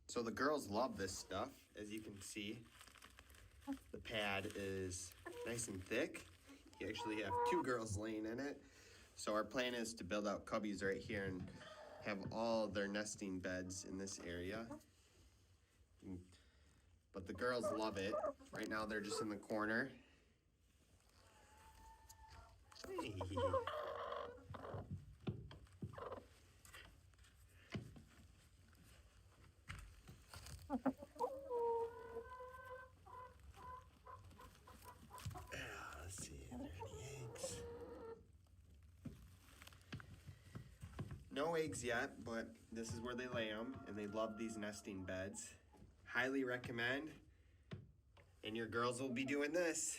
So the girls love this stuff, as you can see. The pad is nice and thick. You actually have 2 girls laying in it. So our plan is to build out cubbies right here and have all their nesting beds in this area. But the girls love it. Right now they're just in the corner. Hey. Let's see, are there any eggs? No eggs yet, but this is where they lay them, and they love these nesting beds. Highly recommend. And your girls will be doing this.